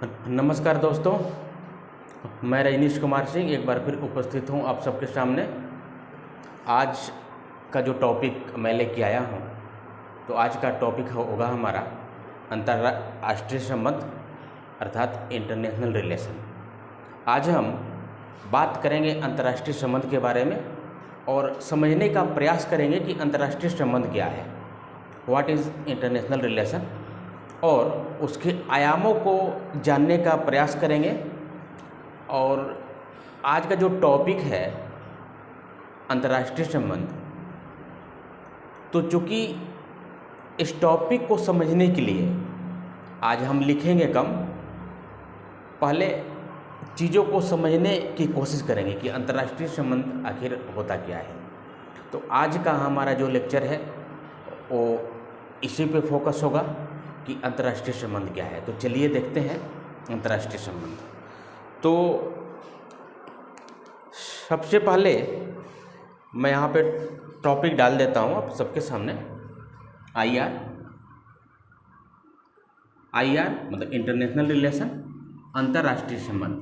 नमस्कार दोस्तों, मैं रजनीश कुमार सिंह एक बार फिर उपस्थित हूँ आप सबके सामने। आज का जो टॉपिक मैं लेके आया हूँ, तो आज का टॉपिक होगा हमारा अंतर्राष्ट्रीय संबंध अर्थात इंटरनेशनल रिलेशन। आज हम बात करेंगे अंतर्राष्ट्रीय संबंध के बारे में और समझने का प्रयास करेंगे कि अंतर्राष्ट्रीय संबंध क्या है, व्हाट इज़ इंटरनेशनल रिलेशन, और उसके आयामों को जानने का प्रयास करेंगे। और आज का जो टॉपिक है अंतर्राष्ट्रीय संबंध, तो चूँकि इस टॉपिक को समझने के लिए आज हम लिखेंगे कम, पहले चीज़ों को समझने की कोशिश करेंगे कि अंतर्राष्ट्रीय संबंध आखिर होता क्या है। तो आज का हमारा जो लेक्चर है वो इसी पे फोकस होगा कि अंतर्राष्ट्रीय संबंध क्या है। तो चलिए देखते हैं अंतर्राष्ट्रीय संबंध। तो सबसे पहले मैं यहाँ पे टॉपिक डाल देता हूँ आप सबके सामने। आईआर मतलब इंटरनेशनल रिलेशन, अंतर्राष्ट्रीय संबंध।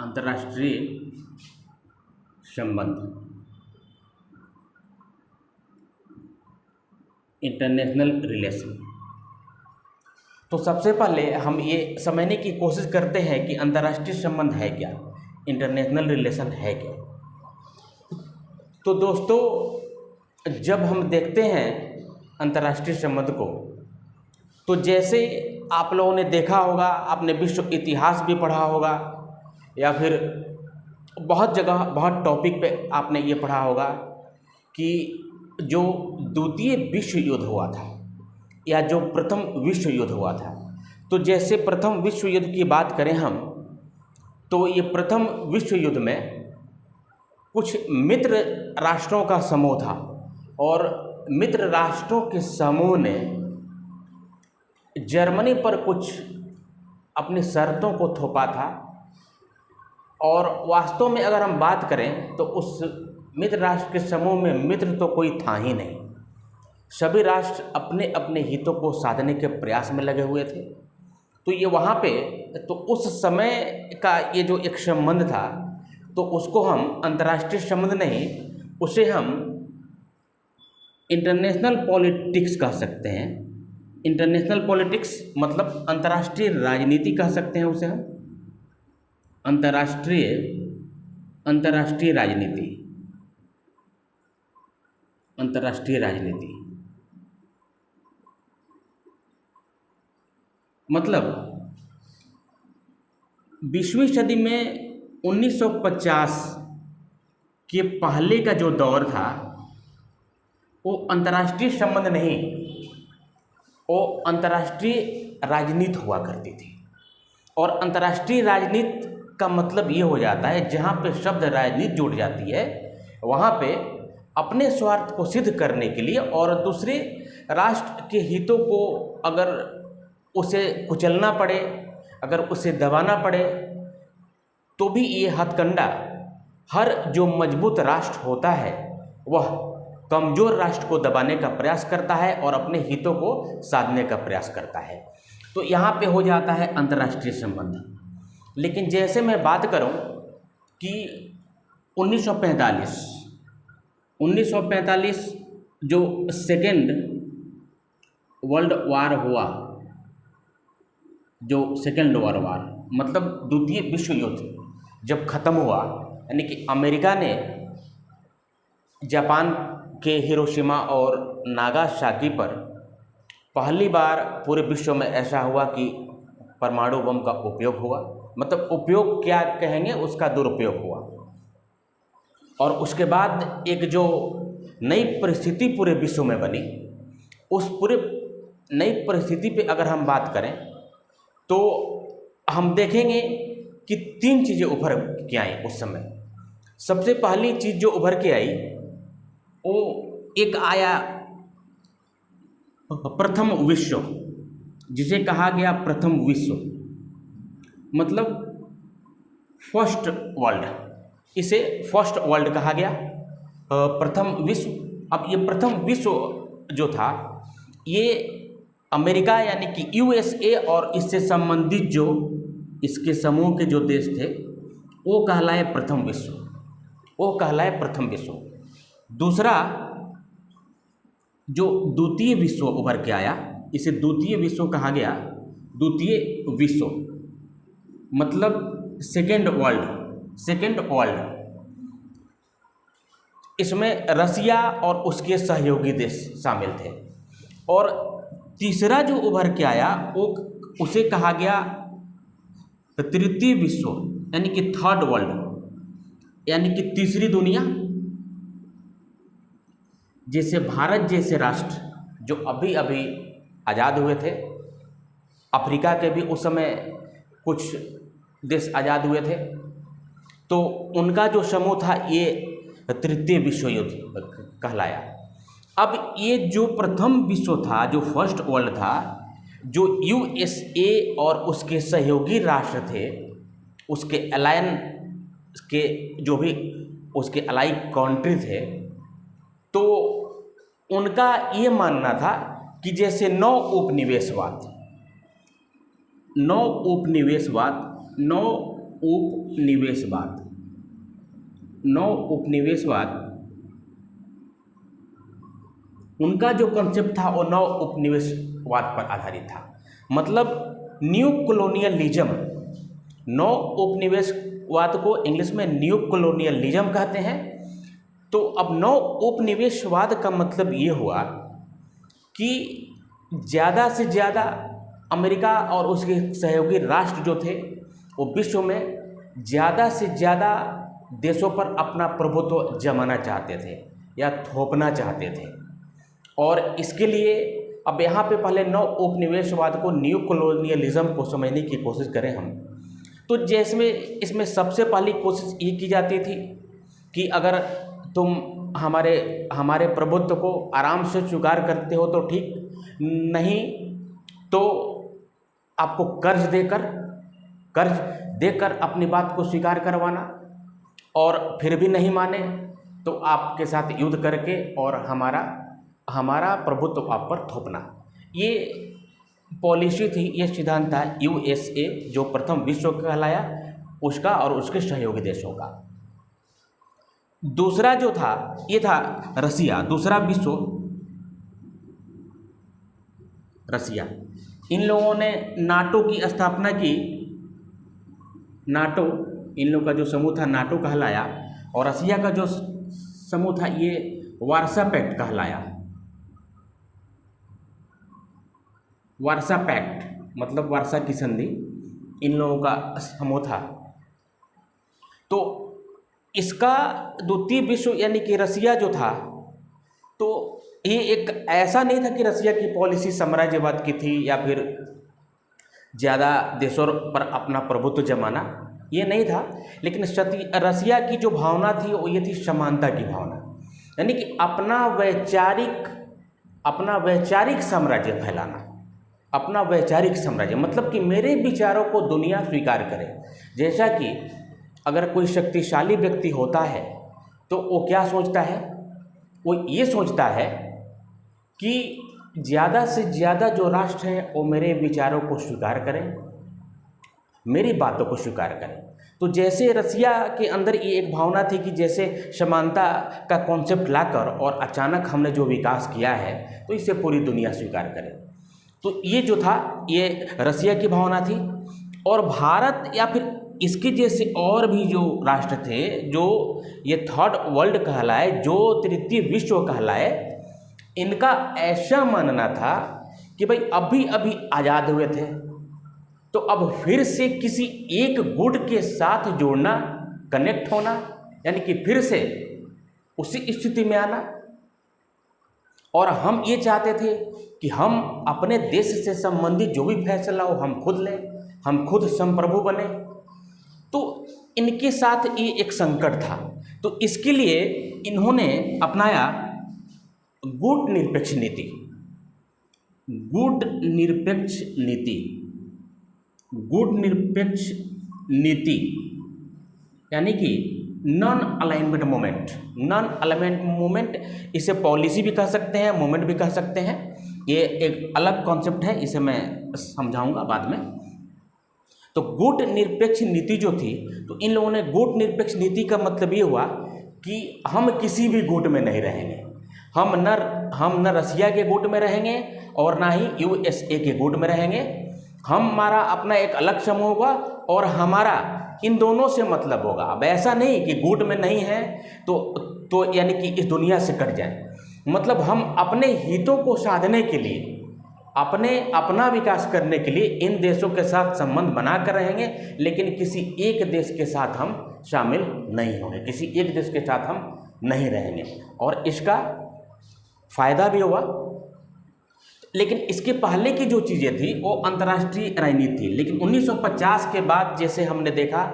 अंतर्राष्ट्रीय संबंध, इंटरनेशनल रिलेशन। तो सबसे पहले हम ये समझने की कोशिश करते हैं कि अंतर्राष्ट्रीय संबंध है क्या, इंटरनेशनल रिलेशन है क्या। तो दोस्तों, जब हम देखते हैं अंतर्राष्ट्रीय संबंध को, तो जैसे आप लोगों ने देखा होगा, आपने विश्व इतिहास भी पढ़ा होगा या फिर बहुत जगह बहुत टॉपिक पे आपने ये पढ़ा होगा कि जो द्वितीय विश्व युद्ध हुआ था या जो प्रथम विश्व युद्ध हुआ था, तो जैसे प्रथम विश्व युद्ध की बात करें हम, तो ये प्रथम विश्व युद्ध में कुछ मित्र राष्ट्रों का समूह था और मित्र राष्ट्रों के समूह ने जर्मनी पर कुछ अपनी शर्तों को थोपा था। और वास्तव में अगर हम बात करें तो उस मित्र राष्ट्र के समूह में मित्र तो कोई था ही नहीं। सभी राष्ट्र अपने अपने हितों को साधने के प्रयास में लगे हुए थे। तो ये वहाँ पे तो उस समय का ये जो एक संबंध था, तो उसको हम अंतर्राष्ट्रीय संबंध नहीं, उसे हम इंटरनेशनल पॉलिटिक्स कह सकते हैं। इंटरनेशनल पॉलिटिक्स मतलब अंतर्राष्ट्रीय राजनीति कह सकते हैं उसे हम। अंतर्राष्ट्रीय राजनीति, अंतर्राष्ट्रीय राजनीति मतलब 20वीं सदी में 1950 के पहले का जो दौर था, वो अंतर्राष्ट्रीय संबंध नहीं, वो अंतर्राष्ट्रीय राजनीति हुआ करती थी। और अंतर्राष्ट्रीय राजनीति का मतलब ये हो जाता है, जहाँ पे शब्द राजनीति जुड़ जाती है, वहाँ पे अपने स्वार्थ को सिद्ध करने के लिए और दूसरे राष्ट्र के हितों को अगर उसे कुचलना पड़े, अगर उसे दबाना पड़े, तो भी ये हथकंडा हर जो मजबूत राष्ट्र होता है वह कमज़ोर राष्ट्र को दबाने का प्रयास करता है और अपने हितों को साधने का प्रयास करता है। तो यहाँ पे हो जाता है अंतर्राष्ट्रीय संबंध। लेकिन जैसे मैं बात करूँ कि 1945 जो सेकेंड वर्ल्ड वार हुआ, जो सेकेंड वर्ल्ड वार मतलब द्वितीय विश्व युद्ध जब ख़त्म हुआ, यानी कि अमेरिका ने जापान के हिरोशिमा और नागासाकी पर पहली बार पूरे विश्व में ऐसा हुआ कि परमाणु बम का उपयोग हुआ। मतलब उपयोग क्या कहेंगे, उसका दुरुपयोग हुआ। और उसके बाद एक जो नई परिस्थिति पूरे विश्व में बनी, उस पूरे नई परिस्थिति पे अगर हम बात करें तो हम देखेंगे कि 3 चीज़ें उभर के आई उस समय। सबसे पहली चीज़ जो उभर के आई, वो एक आया प्रथम विश्व, जिसे कहा गया प्रथम विश्व, मतलब फर्स्ट वर्ल्ड, इसे फर्स्ट वर्ल्ड कहा गया, प्रथम विश्व। अब ये प्रथम विश्व जो था, ये अमेरिका यानी कि यूएसए और इससे संबंधित जो इसके समूह के जो देश थे वो कहलाए प्रथम विश्व, वो कहलाए प्रथम विश्व। दूसरा जो द्वितीय विश्व उभर के आया, इसे द्वितीय विश्व कहा गया। द्वितीय विश्व मतलब सेकेंड वर्ल्ड। इसमें रसिया और उसके सहयोगी देश शामिल थे। और तीसरा जो उभर के आया वो उसे कहा गया तृतीय विश्व, यानी कि थर्ड वर्ल्ड, यानी कि तीसरी दुनिया। जैसे भारत जैसे राष्ट्र जो अभी अभी आज़ाद हुए थे, अफ्रीका के भी उस समय कुछ देश आज़ाद हुए थे, तो उनका जो समूह था ये तृतीय विश्व युद्ध कहलाया। अब ये जो प्रथम विश्व था, जो फर्स्ट वर्ल्ड था, जो यूएसए और उसके सहयोगी राष्ट्र थे, उसके अलायंस के जो भी उसके अलाई कंट्री थे, तो उनका ये मानना था कि जैसे नौ उपनिवेशवाद उनका जो कॉन्सेप्ट था वो नौ उपनिवेशवाद पर आधारित था। मतलब न्यू कॉलोनियलिज्म, नौ उपनिवेशवाद को इंग्लिश में न्यू कॉलोनियलिज्म कहते हैं। तो अब नौ उपनिवेशवाद का मतलब ये हुआ कि ज़्यादा से ज़्यादा अमेरिका और उसके सहयोगी राष्ट्र जो थे वो विश्व में ज़्यादा से ज़्यादा देशों पर अपना प्रभुत्व जमाना चाहते थे या थोपना चाहते थे। और इसके लिए अब यहाँ पे पहले नौ उपनिवेशवाद को, न्यू कॉलोनियलिज्म को समझने की कोशिश करें हम, तो जैसे इसमें सबसे पहली कोशिश ये की जाती थी कि अगर तुम हमारे प्रभुत्व को आराम से स्वीकार करते हो तो ठीक, नहीं तो आपको कर्ज देकर अपनी बात को स्वीकार करवाना, और फिर भी नहीं माने तो आपके साथ युद्ध करके और हमारा प्रभुत्व आप पर थोपना। ये पॉलिसी थी, ये सिद्धांत था यूएसए जो प्रथम विश्व कहलाया उसका और उसके सहयोगी देशों का। दूसरा जो था ये था रसिया, दूसरा विश्व रसिया। इन लोगों ने नाटो की स्थापना की। नाटो, इन लोगों का जो समूह था नाटो कहलाया, और रसिया का जो समूह था ये वार्सा पैक्ट कहलाया। वार्सा पैक्ट मतलब वार्सा की संधि इन लोगों का समूह था। तो इसका द्वितीय विश्व यानी कि रसिया जो था, तो ये एक ऐसा नहीं था कि रसिया की पॉलिसी साम्राज्यवाद की थी या फिर ज़्यादा देशों पर अपना प्रभुत्व जमाना, ये नहीं था। लेकिन रसिया की जो भावना थी वो ये थी समानता की भावना, यानी कि अपना वैचारिक साम्राज्य फैलाना, अपना वैचारिक साम्राज्य मतलब कि मेरे विचारों को दुनिया स्वीकार करे। जैसा कि अगर कोई शक्तिशाली व्यक्ति होता है तो वो क्या सोचता है, वो ये सोचता है कि ज़्यादा से ज़्यादा जो राष्ट्र हैं वो मेरे विचारों को स्वीकार करें, मेरी बातों को स्वीकार करें। तो जैसे रसिया के अंदर ये एक भावना थी कि जैसे समानता का कॉन्सेप्ट लाकर और अचानक हमने जो विकास किया है तो इसे पूरी दुनिया स्वीकार करे। तो ये जो था ये रसिया की भावना थी। और भारत या फिर इसके जैसे और भी जो राष्ट्र थे जो ये थर्ड वर्ल्ड कहलाए, जो तृतीय विश्व कहलाए, इनका ऐसा मानना था कि भाई अभी अभी आज़ाद हुए थे तो अब फिर से किसी एक गुट के साथ जुड़ना, कनेक्ट होना, यानी कि फिर से उसी स्थिति में आना। और हम ये चाहते थे कि हम अपने देश से संबंधित जो भी फैसला हो हम खुद लें, हम खुद संप्रभु बने। तो इनके साथ ये एक संकट था। तो इसके लिए इन्होंने अपनाया गुट निरपेक्ष नीति, यानी कि non alignment movement. Non alignment movement, इसे पॉलिसी भी कह सकते हैं, मूवमेंट भी कह सकते हैं। ये एक अलग कॉन्सेप्ट है, इसे मैं समझाऊंगा बाद में। तो गुट निरपेक्ष नीति जो थी, तो इन लोगों ने गुट निरपेक्ष नीति का मतलब ये हुआ कि हम किसी भी गुट में नहीं रहेंगे। हम न रसिया के गुट में रहेंगे और ना ही यूएसए के गुट में रहेंगे। हमारा अपना एक अलग समूह होगा और हमारा इन दोनों से मतलब होगा। अब ऐसा नहीं कि गुट में नहीं है तो यानी कि इस दुनिया से कट जाए। मतलब हम अपने हितों को साधने के लिए, अपना विकास करने के लिए इन देशों के साथ संबंध बनाकर रहेंगे, लेकिन किसी एक देश के साथ हम शामिल नहीं होंगे, किसी एक देश के साथ हम नहीं रहेंगे। और इसका फायदा भी हुआ। लेकिन इसके पहले की जो चीज़ें थी वो अंतर्राष्ट्रीय राजनीति थी। लेकिन 1950 के बाद जैसे हमने देखा,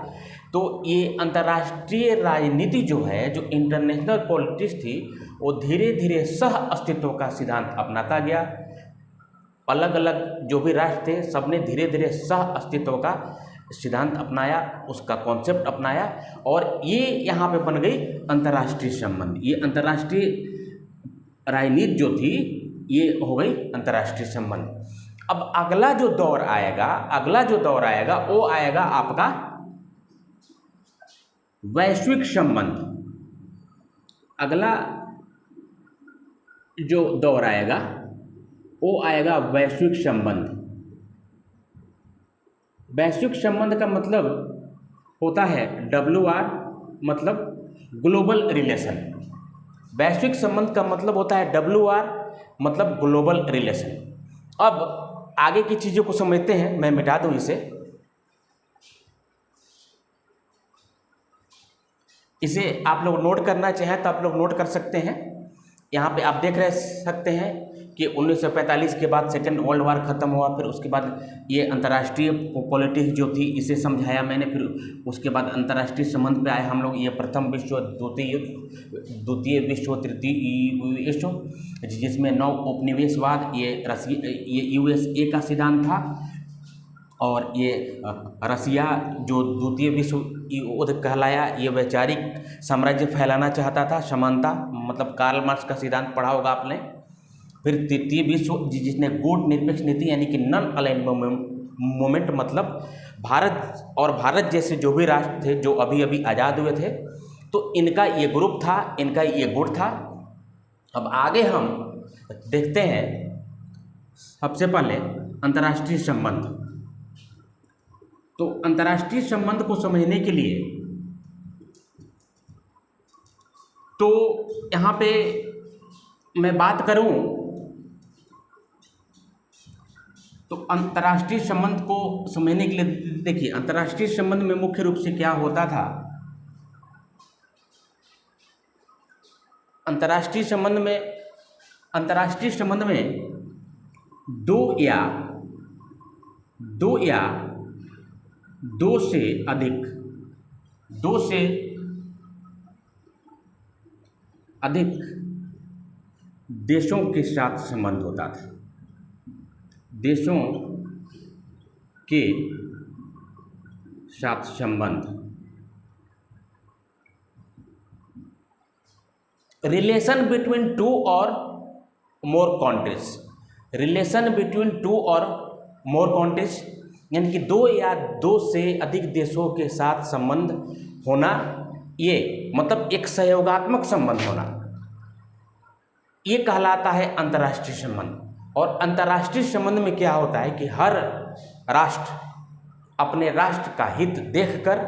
तो ये अंतर्राष्ट्रीय राजनीति जो है, जो इंटरनेशनल पॉलिटिक्स थी, वो धीरे धीरे सह अस्तित्व का सिद्धांत अपनाता गया। अलग अलग जो भी राष्ट्र थे, सबने धीरे धीरे सह अस्तित्व का सिद्धांत अपनाया, उसका कॉन्सेप्ट अपनाया, और ये यहाँ पे बन गई अंतर्राष्ट्रीय संबंध। ये अंतर्राष्ट्रीय राजनीति जो थी, ये हो गई अंतर्राष्ट्रीय संबंध। अब अगला जो दौर आएगा वो आएगा आपका वैश्विक संबंध। अगला जो दौर आएगा वो आएगा वैश्विक संबंध। वैश्विक संबंध का मतलब होता है WR, मतलब ग्लोबल रिलेशन। वैश्विक संबंध का मतलब होता है WR, मतलब ग्लोबल रिलेशन। अब आगे की चीज़ों को समझते हैं, मैं मिटा दूं इसे आप लोग नोट करना चाहें तो आप लोग नोट कर सकते हैं। यहाँ पे आप देख रहे सकते हैं कि 1945 के बाद सेकेंड वर्ल्ड वार ख़त्म हुआ। फिर उसके बाद ये अंतर्राष्ट्रीय पॉलिटिक्स जो थी, इसे समझाया मैंने। फिर उसके बाद अंतर्राष्ट्रीय संबंध पे आए हम लोग। ये प्रथम विश्व, द्वितीय विश्व, तृतीय विश्व, जिसमें नौ उपनिवेशवाद, ये यूएसए का सिद्धांत था। और ये रसिया जो द्वितीय विश्व युद्ध कहलाया, ये वैचारिक साम्राज्य फैलाना चाहता था, समानता, मतलब कार्ल मार्क्स का सिद्धांत पढ़ा होगा आपने। फिर तृतीय विश्व, जिसने गुट निरपेक्ष नीति यानी कि नॉन अलाइन्ड मूवमेंट, मतलब भारत जैसे जो भी राष्ट्र थे जो अभी अभी आज़ाद हुए थे, तो इनका ये ग्रुप था, इनका ये गुट था। अब आगे हम देखते हैं सबसे पहले अंतर्राष्ट्रीय संबंध। तो अंतर्राष्ट्रीय संबंध को समझने के लिए तो यहाँ पे मैं बात करूँ तो अंतर्राष्ट्रीय संबंध को समझने के लिए देखिए, अंतर्राष्ट्रीय संबंध में मुख्य रूप से क्या होता था। अंतर्राष्ट्रीय संबंध में दो से अधिक देशों के साथ संबंध होता था। देशों के साथ संबंध, रिलेशन बिटवीन टू और मोर कंट्रीज, रिलेशन बिटवीन टू और मोर कंट्रीज, यानी कि दो या दो से अधिक देशों के साथ संबंध होना, ये मतलब एक सहयोगात्मक संबंध होना, ये कहलाता है अंतर्राष्ट्रीय संबंध। और अंतर्राष्ट्रीय संबंध में क्या होता है कि हर राष्ट्र अपने राष्ट्र का हित देखकर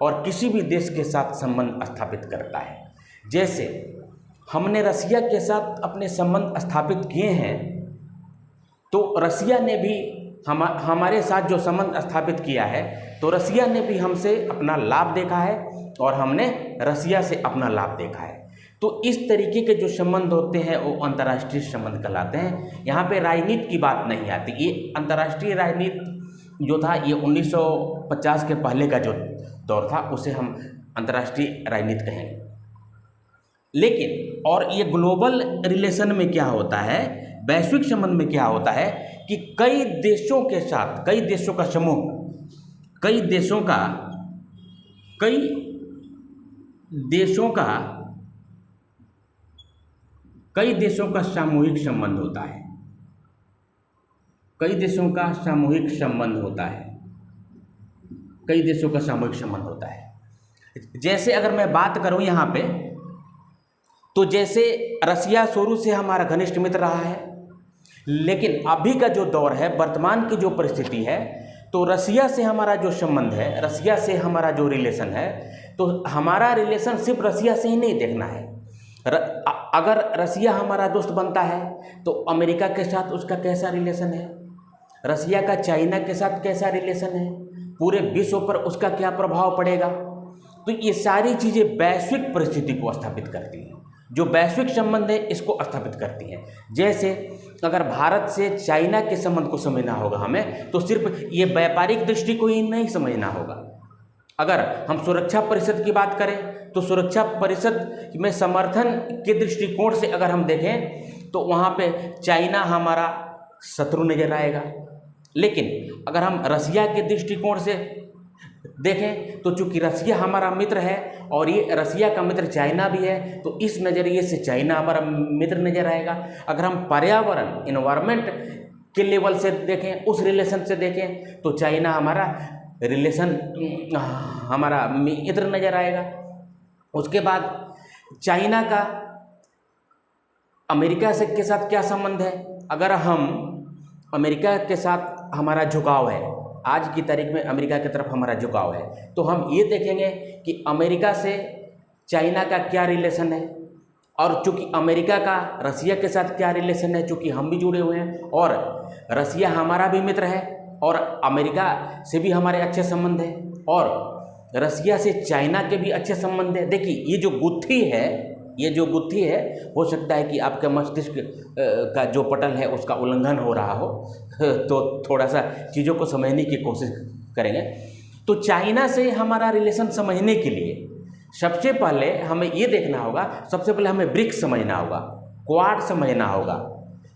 और किसी भी देश के साथ संबंध स्थापित करता है। जैसे हमने रसिया के साथ अपने संबंध स्थापित किए हैं, तो रसिया ने भी हमारे साथ जो संबंध स्थापित किया है, तो रसिया ने भी हमसे अपना लाभ देखा है और हमने रसिया से अपना लाभ देखा है। तो इस तरीके के जो संबंध होते हैं वो अंतर्राष्ट्रीय संबंध कहलाते हैं। यहाँ पे राजनीति की बात नहीं आती। ये अंतर्राष्ट्रीय राजनीति जो था, ये 1950 के पहले का जो दौर था, उसे हम अंतर्राष्ट्रीय राजनीति कहेंगे। लेकिन और ये ग्लोबल रिलेशन में क्या होता है, वैश्विक संबंध में क्या होता है कि कई देशों के साथ, कई देशों का समूह, कई देशों का कई देशों का सामूहिक संबंध होता है, कई देशों का सामूहिक संबंध होता है, कई देशों का सामूहिक संबंध होता है। जैसे अगर मैं बात करूं यहाँ पे, तो जैसे रसिया शुरू से हमारा घनिष्ठ मित्र रहा है, लेकिन अभी का जो दौर है, वर्तमान की जो परिस्थिति है, तो रसिया से हमारा जो संबंध है, रसिया से हमारा जो रिलेशन है, तो हमारा रिलेशन सिर्फ रसिया से ही नहीं देखना है। अगर रसिया हमारा दोस्त बनता है तो अमेरिका के साथ उसका कैसा रिलेशन है, रसिया का चाइना के साथ कैसा रिलेशन है, पूरे विश्व पर उसका क्या प्रभाव पड़ेगा। तो ये सारी चीज़ें वैश्विक परिस्थिति को स्थापित करती हैं, जो वैश्विक संबंध है इसको स्थापित करती हैं। जैसे अगर भारत से चाइना के संबंध को समझना होगा हमें, तो सिर्फ ये व्यापारिक दृष्टि को ही नहीं समझना होगा। अगर हम सुरक्षा परिषद की बात करें तो सुरक्षा परिषद में समर्थन के दृष्टिकोण से अगर हम देखें तो वहाँ पे चाइना हमारा शत्रु नजर आएगा। लेकिन अगर हम रसिया के दृष्टिकोण से देखें तो चूंकि रसिया हमारा मित्र है और ये रसिया का मित्र चाइना भी है, तो इस नज़रिए से चाइना हमारा मित्र नजर आएगा। अगर हम पर्यावरण इन्वायरमेंट के लेवल से देखें, उस रिलेशन से देखें, तो चाइना हमारा रिलेशन हमारा मित्र नजर आएगा। उसके बाद चाइना का अमेरिका से के साथ क्या संबंध है। अगर हम अमेरिका के साथ हमारा झुकाव है, आज की तारीख में अमेरिका की तरफ हमारा झुकाव है, तो हम ये देखेंगे कि अमेरिका से चाइना का क्या रिलेशन है, और चूँकि अमेरिका का रसिया के साथ क्या रिलेशन है, चूँकि हम भी जुड़े हुए हैं और रसिया हमारा भी मित्र है और अमेरिका से भी हमारे अच्छे संबंध है और रसिया से चाइना के भी अच्छे संबंध है। देखिए ये जो गुत्थी है, हो सकता है कि आपके मस्तिष्क का जो पटल है उसका उल्लंघन हो रहा हो, तो थोड़ा सा चीज़ों को समझने की कोशिश करेंगे। तो चाइना से हमारा रिलेशन समझने के लिए सबसे पहले हमें ये देखना होगा, सबसे पहले हमें ब्रिक्स समझना होगा, क्वाड समझना होगा,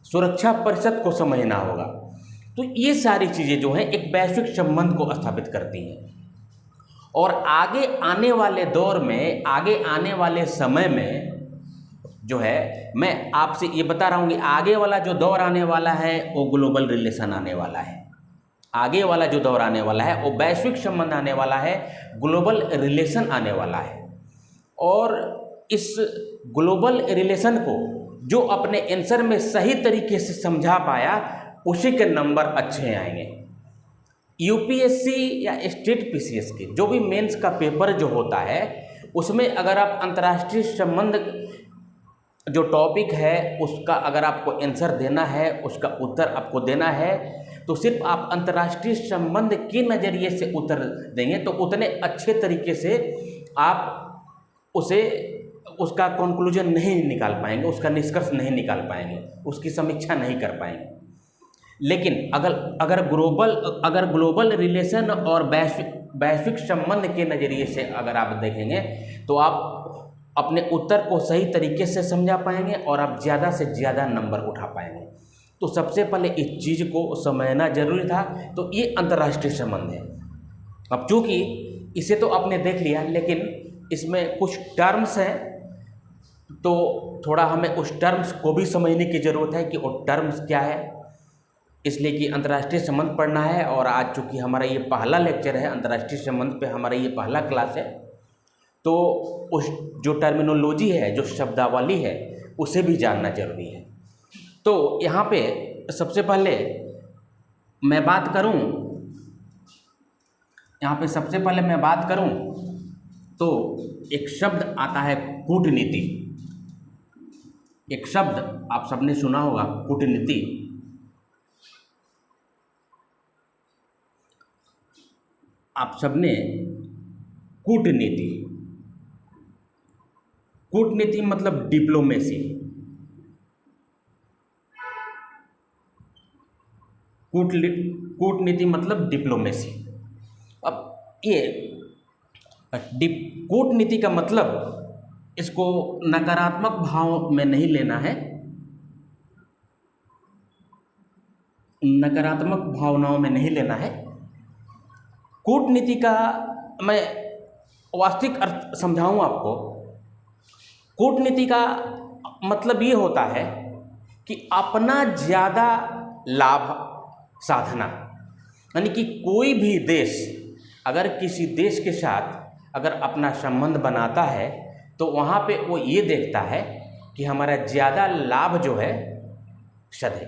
सुरक्षा परिषद को समझना होगा। तो ये सारी चीज़ें जो हैं एक वैश्विक संबंध को स्थापित करती हैं और आगे आने वाले दौर में, आगे आने वाले समय में जो है, मैं आपसे ये बता रहा हूँ कि आगे वाला जो दौर आने वाला है वो ग्लोबल रिलेशन आने वाला है। आगे वाला जो दौर आने वाला है वो वैश्विक संबंध आने वाला है, ग्लोबल रिलेशन आने वाला है। और इस ग्लोबल रिलेशन को जो अपने आंसर में सही तरीके से समझा पाया उसी के नंबर अच्छे आएंगे। यूपीएससी या स्टेट पीसीएस के जो भी मेंस का पेपर जो होता है, उसमें अगर आप अंतर्राष्ट्रीय संबंध जो टॉपिक है उसका अगर आपको आंसर देना है, उसका उत्तर आपको देना है, तो सिर्फ आप अंतर्राष्ट्रीय संबंध के नज़रिए से उत्तर देंगे तो उतने अच्छे तरीके से आप उसका कंक्लूजन नहीं निकाल पाएंगे, उसका निष्कर्ष नहीं निकाल पाएंगे, उसकी समीक्षा नहीं कर पाएंगे। लेकिन अगर ग्लोबल रिलेशन और वैश्विक संबंध के नज़रिए से अगर आप देखेंगे तो आप अपने उत्तर को सही तरीके से समझा पाएंगे और आप ज़्यादा से ज़्यादा नंबर उठा पाएंगे। तो सबसे पहले इस चीज़ को समझना जरूरी था। तो ये अंतर्राष्ट्रीय संबंध है। अब चूँकि इसे तो आपने देख लिया, लेकिन इसमें कुछ टर्म्स हैं, तो थोड़ा हमें उस टर्म्स को भी समझने की ज़रूरत है कि वो टर्म्स क्या है, इसलिए कि अंतर्राष्ट्रीय संबंध पढ़ना है। और आज चूँकि हमारा ये पहला लेक्चर है, अंतर्राष्ट्रीय संबंध पे हमारा ये पहला क्लास है, तो उस जो टर्मिनोलॉजी है, जो शब्दावली है, उसे भी जानना जरूरी है। तो यहाँ पे सबसे पहले मैं बात करूँ तो एक शब्द आता है कूटनीति। एक शब्द आप सबने सुना होगा, कूटनीति। आप सबने कूटनीति मतलब डिप्लोमेसी। कूटनीति मतलब डिप्लोमेसी। अब ये कूटनीति का मतलब इसको नकारात्मक भाव में नहीं लेना है, नकारात्मक भावनाओं में नहीं लेना है। कूटनीति का मैं वास्तविक अर्थ समझाऊं आपको कूटनीति का मतलब ये होता है कि अपना ज़्यादा लाभ साधना, यानी कि कोई भी देश अगर किसी देश के साथ अगर अपना संबंध बनाता है तो वहाँ पे वो ये देखता है कि हमारा ज़्यादा लाभ जो है सधे।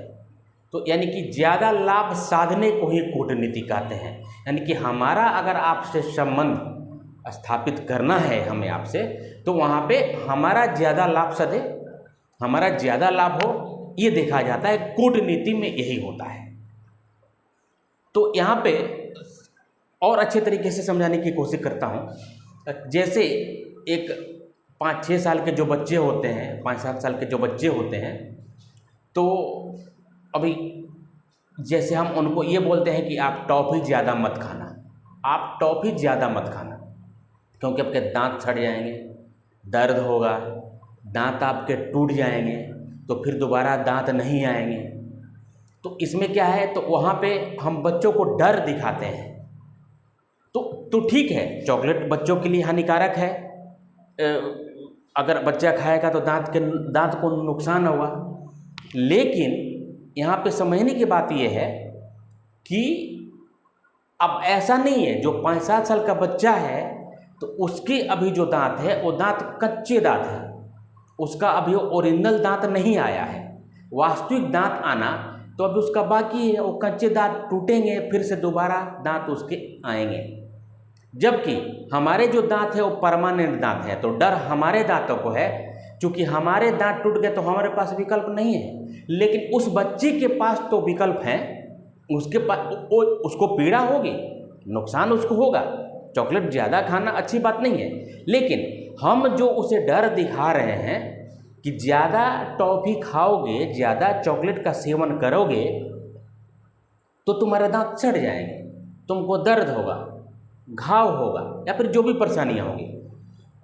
तो यानी कि ज़्यादा लाभ साधने को ही कूटनीति कहते हैं। यानी कि हमारा अगर आपसे संबंध स्थापित करना है हमें आपसे, तो वहाँ पे हमारा ज़्यादा लाभ सधे, हमारा ज़्यादा लाभ हो, ये देखा जाता है। कूटनीति में यही होता है। तो यहाँ पे और अच्छे तरीके से समझाने की कोशिश करता हूँ। जैसे एक 5-6 साल के जो बच्चे होते हैं, 5-7 साल के जो बच्चे होते हैं, तो अभी जैसे हम उनको ये बोलते हैं कि आप टॉफ़ी ज़्यादा मत खाना, आप टॉफ़ी ज़्यादा मत खाना, क्योंकि आपके दांत सड़ जाएंगे, दर्द होगा, दांत आपके टूट जाएंगे, तो फिर दोबारा दांत नहीं आएंगे। तो इसमें क्या है, तो वहाँ पे हम बच्चों को डर दिखाते हैं। तो ठीक है, चॉकलेट बच्चों के लिए हानिकारक है, अगर बच्चा खाएगा तो दांत को नुकसान होगा। लेकिन यहाँ पे समझने की बात यह है कि अब ऐसा नहीं है, जो 5-7 साल का बच्चा है तो उसके अभी जो दांत है वो दांत कच्चे दांत है, उसका अभी ओरिजिनल दांत नहीं आया है। वास्तविक दांत आना तो अभी उसका बाकी है, वो कच्चे दांत टूटेंगे, फिर से दोबारा दांत उसके आएंगे। जबकि हमारे जो दांत है वो परमानेंट दांत है। तो डर हमारे दांतों को है, क्योंकि हमारे दांत टूट गए तो हमारे पास विकल्प नहीं है। लेकिन उस बच्चे के पास तो विकल्प है, उसके पास उसको पीड़ा होगी, नुकसान उसको होगा। चॉकलेट ज़्यादा खाना अच्छी बात नहीं है, लेकिन हम जो उसे डर दिखा रहे हैं कि ज़्यादा टॉफ़ी खाओगे, ज़्यादा चॉकलेट का सेवन करोगे तो तुम्हारे दांत सड़ जाएंगे, तुमको दर्द होगा, घाव होगा, या फिर जो भी परेशानियाँ होंगी।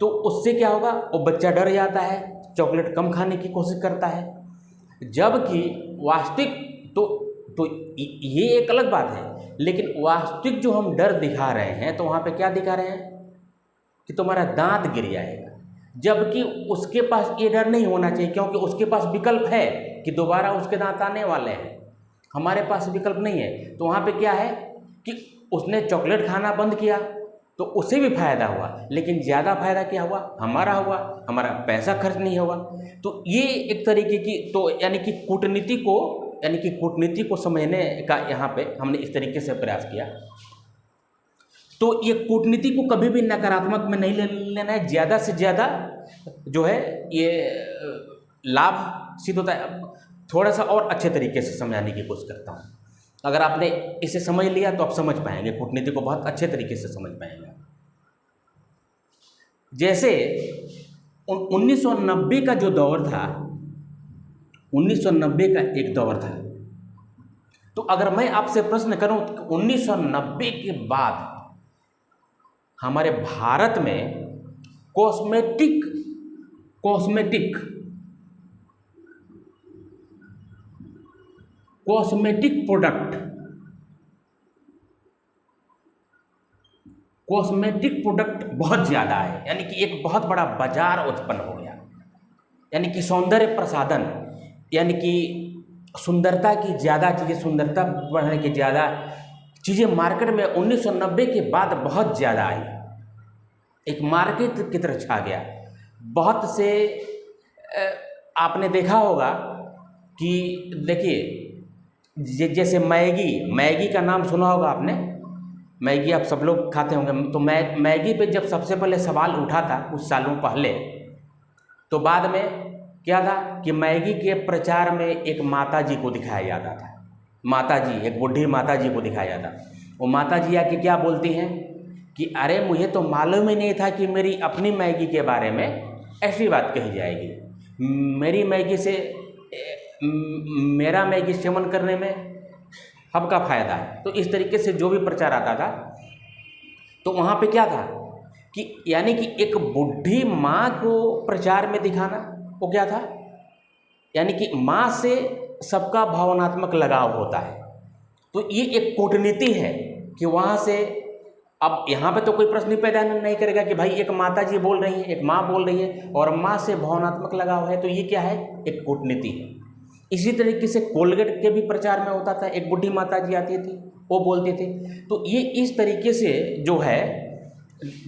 तो उससे क्या होगा, वो बच्चा डर जाता है, चॉकलेट कम खाने की कोशिश करता है। जबकि वास्तविक तो ये एक अलग बात है, लेकिन वास्तविक जो हम डर दिखा रहे हैं तो वहाँ पे क्या दिखा रहे हैं कि तुम्हारा दांत गिर जाएगा। जबकि उसके पास ये डर नहीं होना चाहिए, क्योंकि उसके पास विकल्प है कि दोबारा उसके दांत आने वाले हैं। हमारे पास विकल्प नहीं है। तो वहाँ पे क्या है कि उसने चॉकलेट खाना बंद किया तो उसे भी फायदा हुआ, लेकिन ज़्यादा फायदा क्या हुआ, हमारा हुआ, हमारा पैसा खर्च नहीं होगा। तो ये एक तरीके की, तो यानी कि कूटनीति को समझने का यहाँ पे हमने इस तरीके से प्रयास किया। तो ये कूटनीति को कभी भी नकारात्मक में नहीं लेना है। ज़्यादा से ज़्यादा जो है ये लाभ सिद्ध होता है। थोड़ा सा और अच्छे तरीके से समझाने की कोशिश करता हूँ। अगर आपने इसे समझ लिया तो आप समझ पाएंगे, कूटनीति को बहुत अच्छे तरीके से समझ पाएंगे। जैसे 1990 का जो दौर था, 1990 का एक दौर था, तो अगर मैं आपसे प्रश्न करूं तो 1990 के बाद हमारे भारत में कॉस्मेटिक प्रोडक्ट बहुत ज़्यादा है। यानी कि एक बहुत बड़ा बाजार उत्पन्न हो गया। यानी कि सौंदर्य प्रसाधन, यानी कि सुंदरता की ज़्यादा चीज़ें, सुंदरता बढ़ाने की ज़्यादा चीज़ें मार्केट में 1990 के बाद बहुत ज़्यादा आई। एक मार्केट की तरह छा गया। बहुत से आपने देखा होगा कि देखिए, जैसे मैगी का नाम सुना होगा आपने। मैगी आप सब लोग खाते होंगे। तो मैगी पे जब सबसे पहले सवाल उठा था कुछ सालों पहले, तो बाद में क्या था कि मैगी के प्रचार में एक माता जी को दिखाया जाता था। माता जी, एक बूढ़ी माता जी को दिखाया जाता। वो माता जी आके क्या बोलती हैं कि अरे मुझे तो मालूम ही नहीं था कि मेरी अपनी मैगी के बारे में ऐसी बात कही जाएगी। मेरी मैगी से मेरा मैगी सेवन करने में सबका फायदा है। तो इस तरीके से जो भी प्रचार आता था, तो वहाँ पे क्या था कि यानी कि एक बूढ़ी माँ को प्रचार में दिखाना, वो क्या था, यानी कि माँ से सबका भावनात्मक लगाव होता है। तो ये एक कूटनीति है कि वहाँ से अब यहाँ पे तो कोई प्रश्न ही पैदा नहीं करेगा कि भाई एक माता जी बोल रही है, एक माँ बोल रही है और माँ से भावनात्मक लगाव है, तो ये क्या है, एक कूटनीति है। इसी तरीके से कोलगेट के भी प्रचार में होता था, एक बूढ़ी माता जी आती थी, वो बोलती थी। तो ये इस तरीके से जो है,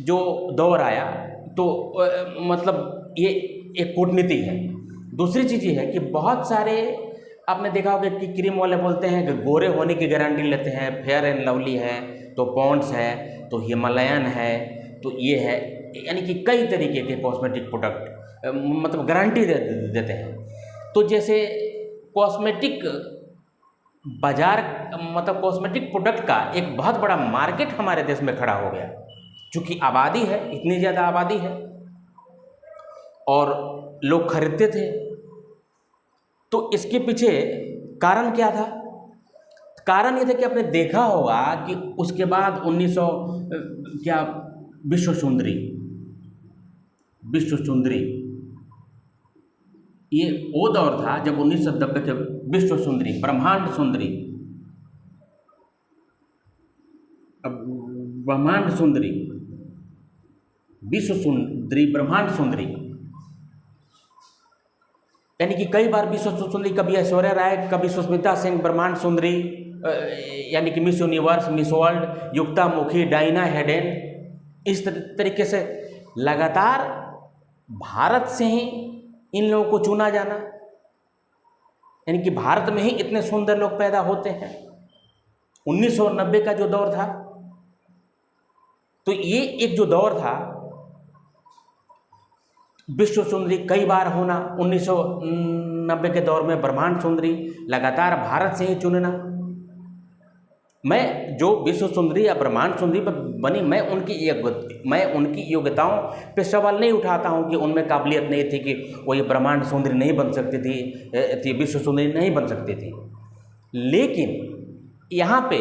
जो दौर आया, तो मतलब ये एक कूटनीति है। दूसरी चीज़ ये है कि बहुत सारे आपने देखा होगा कि क्रीम वाले बोलते हैं कि गोरे होने की गारंटी लेते हैं, फेयर एंड लवली है, तो पॉन्ड्स है, तो हिमालयन है, तो ये है, यानी कि कई तरीके के कॉस्मेटिक प्रोडक्ट मतलब गारंटी देते हैं। तो जैसे कॉस्मेटिक बाजार, मतलब कॉस्मेटिक प्रोडक्ट का एक बहुत बड़ा मार्केट हमारे देश में खड़ा हो गया, चूँकि आबादी है, इतनी ज़्यादा आबादी है और लोग खरीदते थे। तो इसके पीछे कारण क्या था? कारण ये था कि आपने देखा होगा कि उसके बाद 1900 क्या विश्व सुंदरी ये वो दौर था जब 1990 के विश्व सुंदरी, ब्रह्मांड सुंदरी, ब्रह्मांड सुंदरी, विश्व सुंदरी, ब्रह्मांड सुंदरी, यानी कि कई बार विश्व सुंदरी, कभी ऐश्वर्या राय, कभी सुष्मिता सिंह ब्रह्मांड सुंदरी, यानी कि मिस यूनिवर्स, मिस वर्ल्ड, युक्ता मुखी, डायना हेडेन, इस तरीके से लगातार भारत से ही इन लोगों को चुना जाना, यानी कि भारत में ही इतने सुंदर लोग पैदा होते हैं। 1990 का जो दौर था, तो ये एक जो दौर था, विश्व सुंदरी कई बार होना, 1990 के दौर में ब्रह्मांड सुंदरी, लगातार भारत से ही चुनना। मैं जो विश्व सुंदरी या ब्रह्मांड सुंदरी पर बनी, मैं उनकी योग्यताओं पे सवाल नहीं उठाता हूं कि उनमें काबिलियत नहीं थी कि वो ये ब्रह्मांड सुंदरी नहीं बन सकती थी, विश्व सुंदरी नहीं बन सकती थी। लेकिन यहाँ पे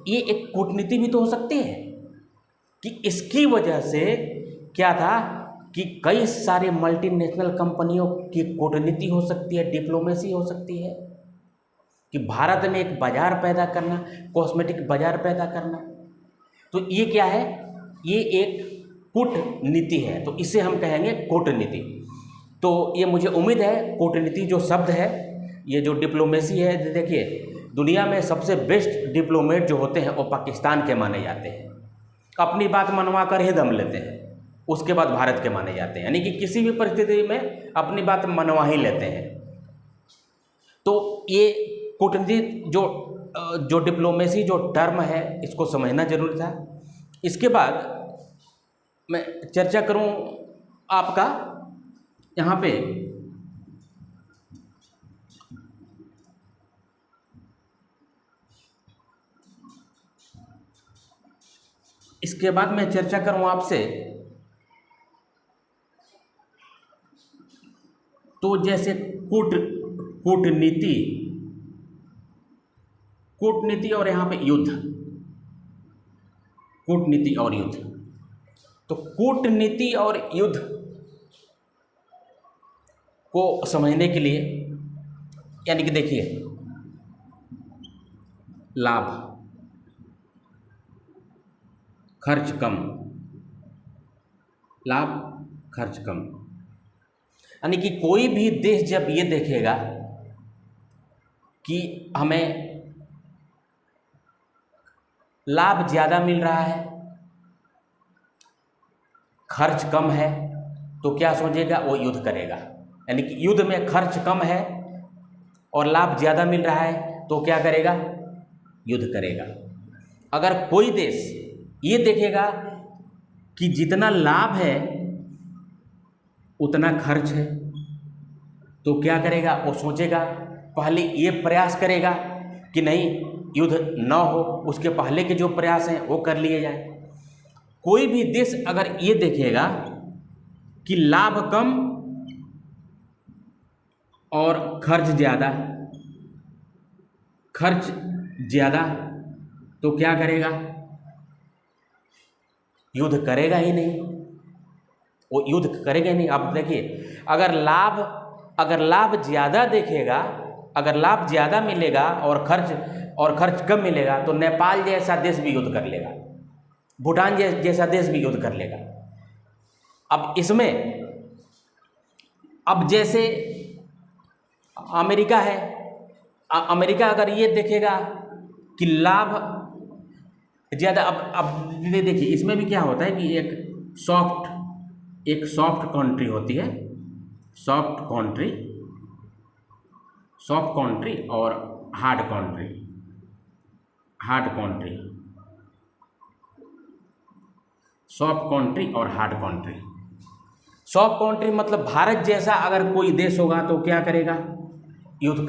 ये एक कूटनीति भी तो हो सकती है कि इसकी वजह से क्या था कि कई सारे मल्टीनेशनल कंपनियों की कूटनीति हो सकती है, डिप्लोमेसी हो सकती है कि भारत में एक बाजार पैदा करना, कॉस्मेटिक बाजार पैदा करना। तो ये क्या है, ये एक कूटनीति है, तो इसे हम कहेंगे कूटनीति। तो ये मुझे उम्मीद है, कूटनीति जो शब्द है, ये जो डिप्लोमेसी है, देखिए दुनिया में सबसे बेस्ट डिप्लोमेट जो होते हैं वो पाकिस्तान के माने जाते हैं, अपनी बात मनवा कर ही दम लेते हैं, उसके बाद भारत के माने जाते हैं, यानी कि किसी भी परिस्थिति में अपनी बात मनवा ही लेते हैं। तो ये कूटनीति जो डिप्लोमेसी जो टर्म है, इसको समझना जरूरी था। इसके बाद मैं चर्चा करूं आपका यहाँ पे इसके बाद मैं चर्चा करूं आपसे, तो जैसे कूटनीति और यहाँ पे युद्ध, कूटनीति और युद्ध। तो कूटनीति और युद्ध को समझने के लिए, यानी कि देखिए, लाभ, खर्च कम, लाभ खर्च कम, यानी कि कोई भी देश जब ये देखेगा कि हमें लाभ ज़्यादा मिल रहा है, खर्च कम है, तो क्या सोचेगा, वो युद्ध करेगा। यानी कि युद्ध में खर्च कम है और लाभ ज़्यादा मिल रहा है, तो क्या करेगा, युद्ध करेगा। अगर कोई देश ये देखेगा कि जितना लाभ है उतना खर्च है, तो क्या करेगा, वो सोचेगा, पहले ये प्रयास करेगा कि नहीं युद्ध न हो, उसके पहले के जो प्रयास हैं वो कर लिए जाए। कोई भी देश अगर ये देखेगा कि लाभ कम और खर्च ज़्यादा, तो क्या करेगा, युद्ध करेगा ही नहीं, वो युद्ध करेगा ही नहीं। अब देखिए, अगर लाभ ज़्यादा देखेगा, अगर लाभ ज़्यादा मिलेगा और खर्च कम मिलेगा, तो नेपाल जैसा देश भी युद्ध कर लेगा। भूटान जैसा देश भी युद्ध कर लेगा। अब इसमें अब जैसे अमेरिका है, अमेरिका अगर ये देखेगा कि लाभ ज़्यादा, अब देखिए इसमें भी क्या होता है कि एक सॉफ्ट कंट्री होती है, सॉफ्ट कंट्री और हार्ड कंट्री। सॉफ्ट कंट्री और हार्ड कंट्री। सॉफ्ट कंट्री मतलब भारत जैसा अगर कोई देश होगा तो क्या करेगा, युद्ध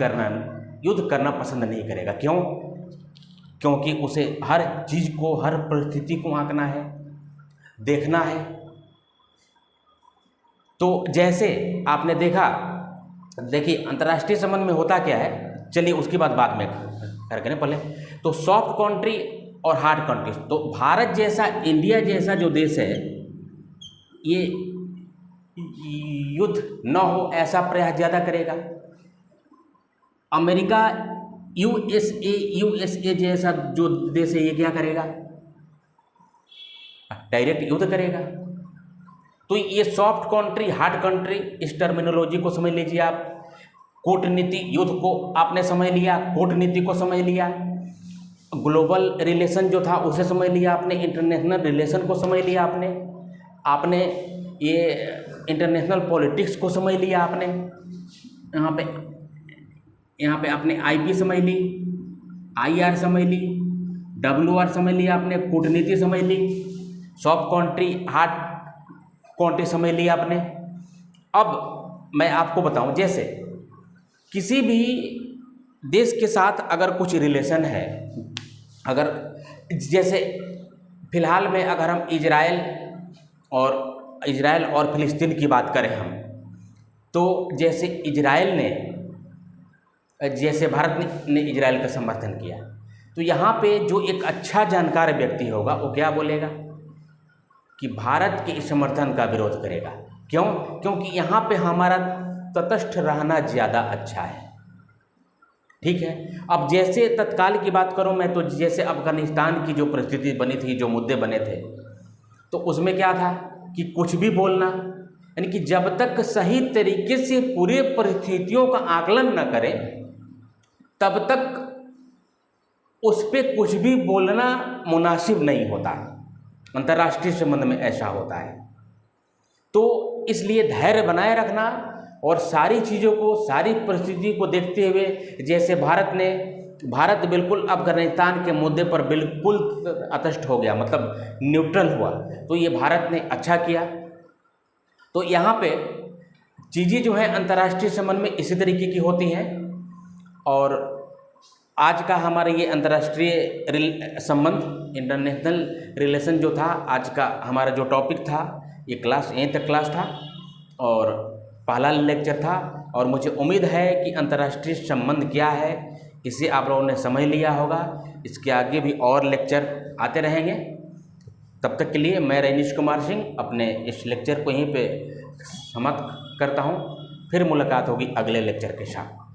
करना पसंद नहीं करेगा। क्यों? क्योंकि उसे हर चीज़ को, हर परिस्थिति को आंकना है, देखना है। तो जैसे आपने देखा, देखिए अंतर्राष्ट्रीय संबंध में होता क्या है, चलिए उसकी बात बाद में करें पहले। तो सॉफ्ट कंट्री और हार्ड कंट्री, तो भारत जैसा, इंडिया जैसा जो देश है, ये युद्ध न हो ऐसा प्रयास ज़्यादा करेगा। अमेरिका, यूएसए जैसा जो देश है, ये क्या करेगा, डायरेक्ट युद्ध करेगा। तो ये सॉफ्ट कंट्री, हार्ड कंट्री, इस टर्मिनोलॉजी को समझ लीजिए आप। कूटनीति, युद्ध को आपने समझ लिया, कूटनीति को समझ लिया, ग्लोबल रिलेशन जो था उसे समझ लिया आपने, इंटरनेशनल रिलेशन को समझ लिया आपने ये इंटरनेशनल पॉलिटिक्स को समझ लिया आपने। यहाँ पे आपने आईपी समझ ली, आईआर समझ ली, डब्ल्यूआर समझ लिया आपने, कूटनीति समझ ली, सॉफ्ट कंट्री, हार्ड कंट्री समझ लिया आपने। अब मैं आपको बताऊं, जैसे किसी भी देश के साथ अगर कुछ रिलेशन है, अगर जैसे फिलहाल में अगर हम इजराइल और फिलिस्तीन की बात करें हम, तो जैसे भारत ने इजराइल का समर्थन किया, तो यहाँ पे जो एक अच्छा जानकार व्यक्ति होगा वो क्या बोलेगा कि भारत के इस समर्थन का विरोध करेगा। क्यों? क्योंकि यहाँ पे हमारा तटस्थ रहना ज़्यादा अच्छा है। ठीक है। अब जैसे तत्काल की बात करूं मैं, तो जैसे अफगानिस्तान की जो परिस्थिति बनी थी, जो मुद्दे बने थे, तो उसमें क्या था कि कुछ भी बोलना, यानी कि जब तक सही तरीके से पूरे परिस्थितियों का आकलन न करें तब तक उस पर कुछ भी बोलना मुनासिब नहीं होता। अंतर्राष्ट्रीय संबंध में ऐसा होता है। तो इसलिए धैर्य बनाए रखना और सारी चीज़ों को, सारी परिस्थिति को देखते हुए, जैसे भारत बिल्कुल अफगानिस्तान के मुद्दे पर बिल्कुल तटस्थ हो गया, मतलब न्यूट्रल हुआ, तो ये भारत ने अच्छा किया। तो यहाँ पे चीज़ें जो हैं अंतर्राष्ट्रीय संबंध में इसी तरीके की होती हैं। और आज का हमारा ये अंतर्राष्ट्रीय संबंध, इंटरनेशनल रिलेशन जो था, आज का हमारा जो टॉपिक था, ये क्लास यहीं तक क्लास था और पहला लेक्चर था। और मुझे उम्मीद है कि अंतर्राष्ट्रीय संबंध क्या है इसे आप लोगों ने समझ लिया होगा। इसके आगे भी और लेक्चर आते रहेंगे। तब तक के लिए मैं रजनीश कुमार सिंह अपने इस लेक्चर को यहीं पे समाप्त करता हूँ। फिर मुलाकात होगी अगले लेक्चर के साथ।